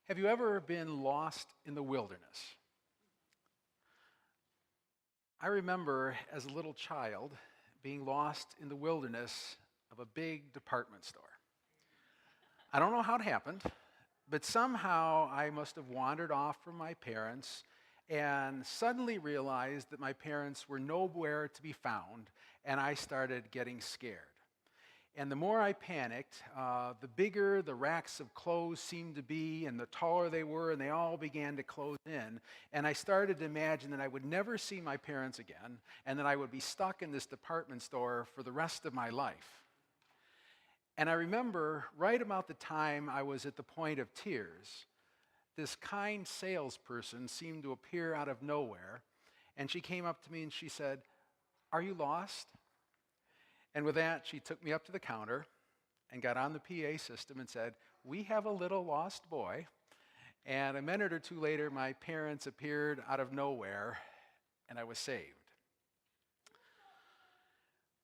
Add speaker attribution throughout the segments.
Speaker 1: Have you ever been lost in the wilderness? I remember as a little child being lost in the wilderness of a big department store. I don't know how it happened, but somehow I must have wandered off from my parents and suddenly realized that my parents were nowhere to be found, and I started getting scared. And the more I panicked, the bigger the racks of clothes seemed to be, and the taller they were, and they all began to close in. And I started to imagine that I would never see my parents again, and that I would be stuck in this department store for the rest of my life. And I remember right about the time I was at the point of tears, this kind salesperson seemed to appear out of nowhere, and she came up to me and she said, "Are you lost?" And with that, she took me up to the counter and got on the PA system and said, "We have a little lost boy." And a minute or two later, my parents appeared out of nowhere, and I was saved.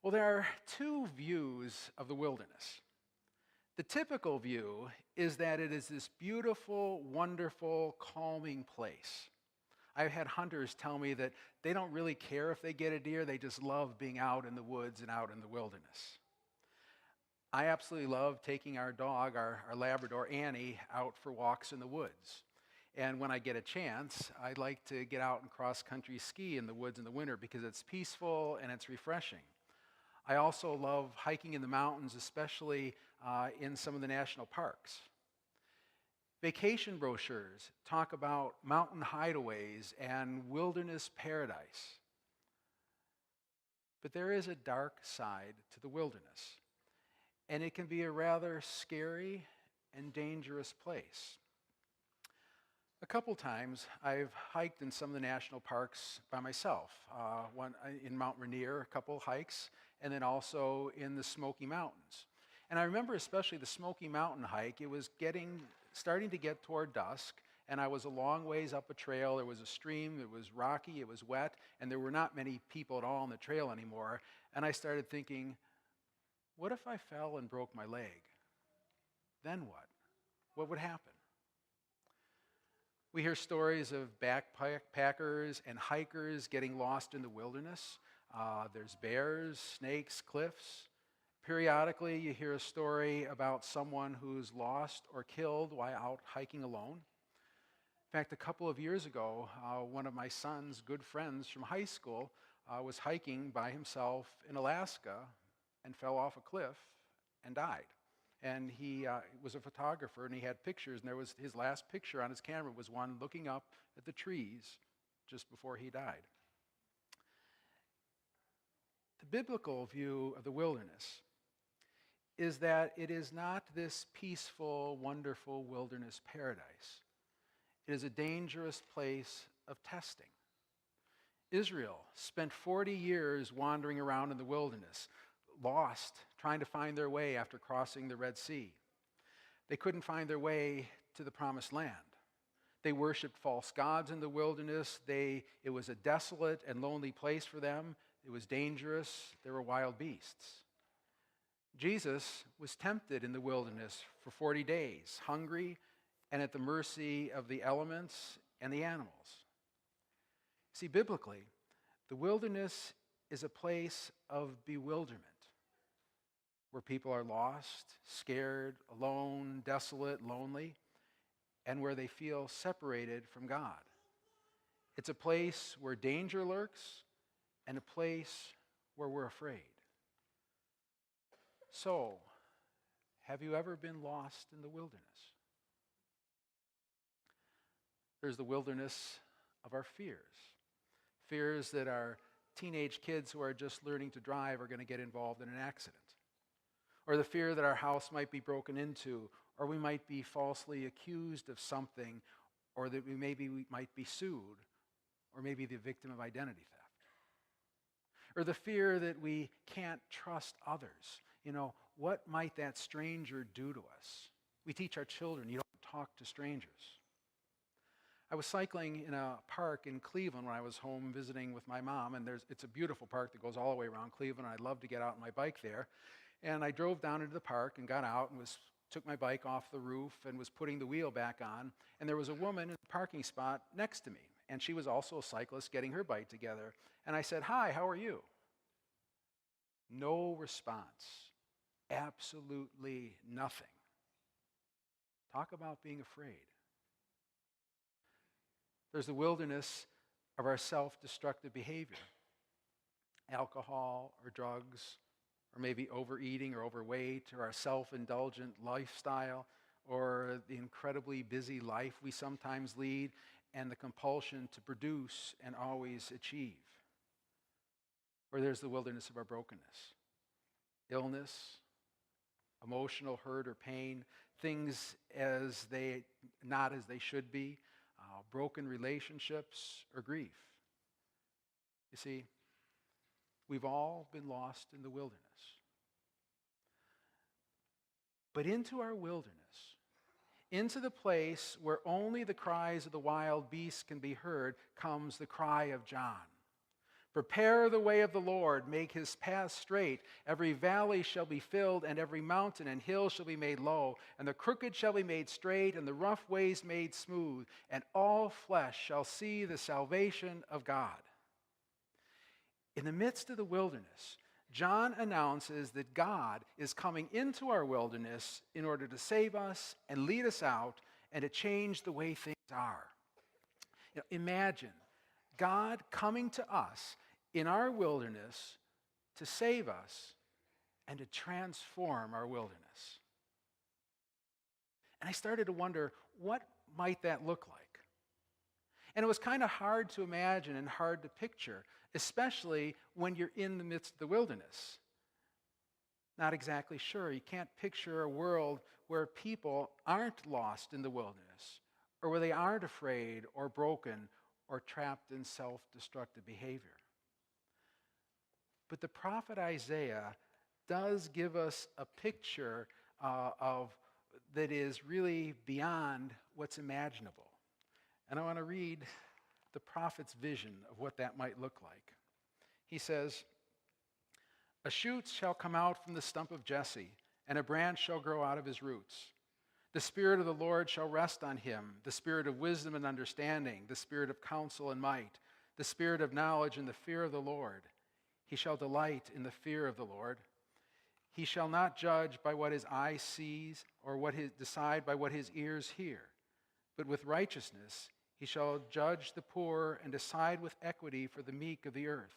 Speaker 1: Well, there are two views of the wilderness. The typical view is that it is this beautiful, wonderful, calming place. I've had hunters tell me that they don't really care if they get a deer, they just love being out in the woods and out in the wilderness. I absolutely love taking our dog, our Labrador Annie, out for walks in the woods. And when I get a chance, I'd like to get out and cross-country ski in the woods in the winter because it's peaceful and it's refreshing. I also love hiking in the mountains, especially in some of the national parks. Vacation brochures talk about mountain hideaways and wilderness paradise. But there is a dark side to the wilderness, and it can be a rather scary and dangerous place. A couple times I've hiked in some of the national parks by myself. One in Mount Rainier, a couple hikes, and then also in the Smoky Mountains. And I remember especially the Smoky Mountain hike. It was starting to get toward dusk, and I was a long ways up a trail. There was a stream, it was rocky, it was wet, and there were not many people at all on the trail anymore. And I started thinking, what if I fell and broke my leg? Then what? What would happen? We hear stories of backpackers and hikers getting lost in the wilderness. There's bears, snakes, cliffs. Periodically, you hear a story about someone who's lost or killed while out hiking alone. In fact, a couple of years ago, one of my son's good friends from high school was hiking by himself in Alaska and fell off a cliff and died. And he was a photographer, and he had pictures, and there was his last picture on his camera was one looking up at the trees just before he died. The biblical view of the wilderness is that it is not this peaceful, wonderful wilderness paradise. It is a dangerous place of testing. Israel spent 40 years wandering around in the wilderness, lost, trying to find their way after crossing the Red Sea. They couldn't find their way to the Promised Land. They worshiped false gods in the wilderness. It was a desolate and lonely place for them. It was dangerous. There were wild beasts. Jesus was tempted in the wilderness for 40 days, hungry and at the mercy of the elements and the animals. See, biblically, the wilderness is a place of bewilderment, where people are lost, scared, alone, desolate, lonely, and where they feel separated from God. It's a place where danger lurks and a place where we're afraid. So, have you ever been lost in the wilderness? There's the wilderness of our fears. Fears that our teenage kids who are just learning to drive are going to get involved in an accident. Or the fear that our house might be broken into, or we might be falsely accused of something, or that we might be sued, or maybe the victim of identity theft. Or the fear that we can't trust others. What might that stranger do to us? We teach our children, you don't talk to strangers. I was cycling in a park in Cleveland when I was home visiting with my mom, and it's a beautiful park that goes all the way around Cleveland, and I'd love to get out on my bike there. And I drove down into the park and got out and was took my bike off the roof and was putting the wheel back on, and there was a woman in the parking spot next to me, and she was also a cyclist getting her bike together. And I said, "Hi, how are you?" No response. Absolutely nothing. Talk about being afraid. There's the wilderness of our self-destructive behavior. Alcohol or drugs, or maybe overeating or overweight, or our self-indulgent lifestyle, or the incredibly busy life we sometimes lead, and the compulsion to produce and always achieve. Or there's the wilderness of our brokenness. Illness, emotional hurt or pain, things not as they should be, broken relationships, or grief. You see, we've all been lost in the wilderness. But into our wilderness, into the place where only the cries of the wild beasts can be heard, comes the cry of John. Prepare the way of the Lord, make his path straight. Every valley shall be filled, and every mountain and hill shall be made low, and the crooked shall be made straight, and the rough ways made smooth, and all flesh shall see the salvation of God. In the midst of the wilderness, John announces that God is coming into our wilderness in order to save us and lead us out and to change the way things are. Imagine God coming to us in our wilderness to save us and to transform our wilderness. And I started to wonder, what might that look like? And it was kind of hard to imagine and hard to picture, especially when you're in the midst of the wilderness. Not exactly sure. You can't picture a world where people aren't lost in the wilderness, or where they aren't afraid or broken or trapped in self-destructive behavior. But the prophet Isaiah does give us a picture that is really beyond what's imaginable. And I want to read the prophet's vision of what that might look like. He says, "A shoot shall come out from the stump of Jesse, and a branch shall grow out of his roots. The Spirit of the Lord shall rest on him, the Spirit of wisdom and understanding, the Spirit of counsel and might, the Spirit of knowledge and the fear of the Lord. He shall delight in the fear of the Lord. He shall not judge by what his eye sees, or decide by what his ears hear. But with righteousness he shall judge the poor and decide with equity for the meek of the earth.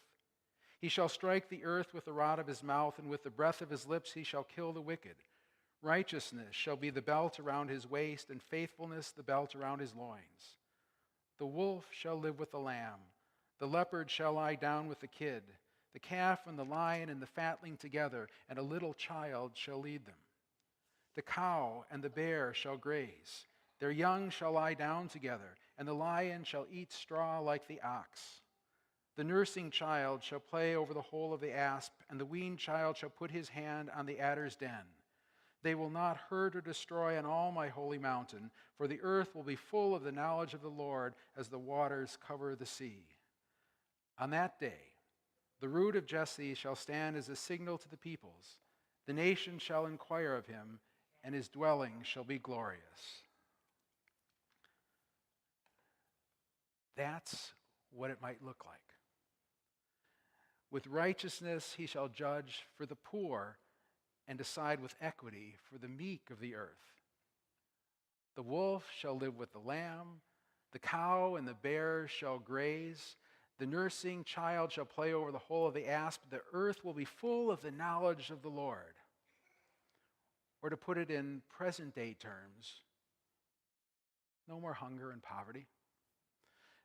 Speaker 1: He shall strike the earth with the rod of his mouth, and with the breath of his lips he shall kill the wicked. Righteousness shall be the belt around his waist, and faithfulness the belt around his loins. The wolf shall live with the lamb. The leopard shall lie down with the kid. The calf and the lion and the fatling together, and a little child shall lead them. The cow and the bear shall graze. Their young shall lie down together, and the lion shall eat straw like the ox. The nursing child shall play over the hole of the asp, and the weaned child shall put his hand on the adder's den. They will not hurt or destroy on all my holy mountain, for the earth will be full of the knowledge of the Lord as the waters cover the sea. On that day, the root of Jesse shall stand as a signal to the peoples. The nations shall inquire of him, and his dwelling shall be glorious." That's what it might look like. With righteousness he shall judge for the poor and decide with equity for the meek of the earth. The wolf shall live with the lamb, the cow and the bear shall graze, the nursing child shall play over the hole of the asp, the earth will be full of the knowledge of the Lord. Or to put it in present-day terms, no more hunger and poverty.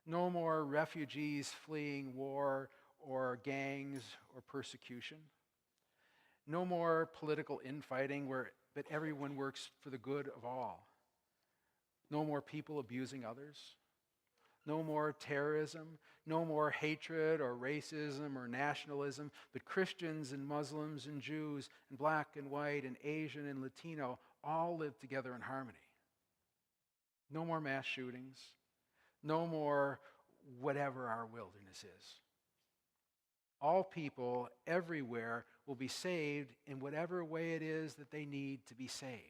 Speaker 1: No more refugees fleeing war or gangs or persecution. No more political infighting but everyone works for the good of all. No more people abusing others. No more terrorism. No more hatred or racism or nationalism, but Christians and Muslims and Jews and black and white and Asian and Latino all live together in harmony. No more mass shootings. No more whatever our wilderness is. All people everywhere will be saved in whatever way it is that they need to be saved.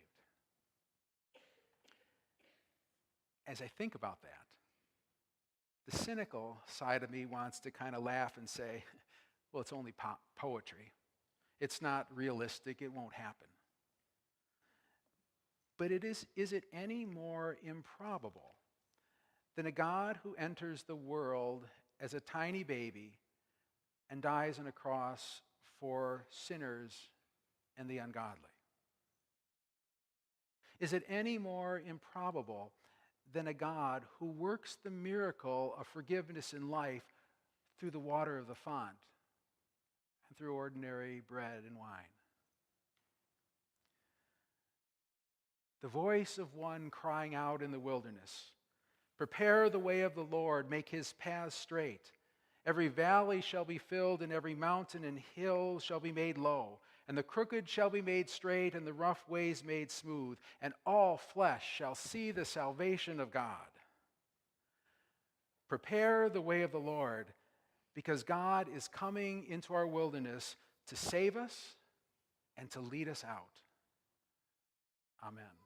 Speaker 1: as I think about that, the cynical side of me wants to kind of laugh and say, well, it's only poetry. It's not realistic. It won't happen. But is it any more improbable than a God who enters the world as a tiny baby and dies on a cross for sinners and the ungodly? Is it any more improbable than a God who works the miracle of forgiveness in life through the water of the font and through ordinary bread and wine? The voice of one crying out in the wilderness, "Prepare the way of the Lord, make his paths straight. Every valley shall be filled, and every mountain and hill shall be made low. And the crooked shall be made straight, and the rough ways made smooth. And all flesh shall see the salvation of God." Prepare the way of the Lord, because God is coming into our wilderness to save us and to lead us out. Amen.